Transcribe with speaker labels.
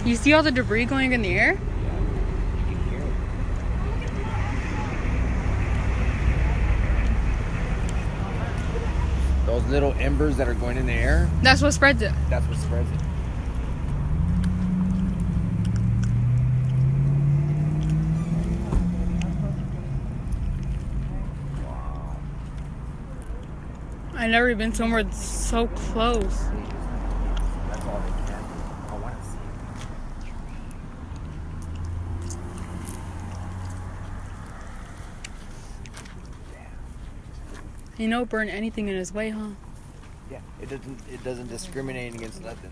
Speaker 1: You see all the debris going in the air?
Speaker 2: Yeah, you can hear it. Those little embers that are going in the air,
Speaker 1: That's what spreads it.
Speaker 2: that's what spreads it.
Speaker 1: I've never been somewhere so close.
Speaker 2: That's all they can do. I want to see it.
Speaker 1: Burn anything in his way, huh?
Speaker 2: Yeah, it doesn't discriminate against nothing.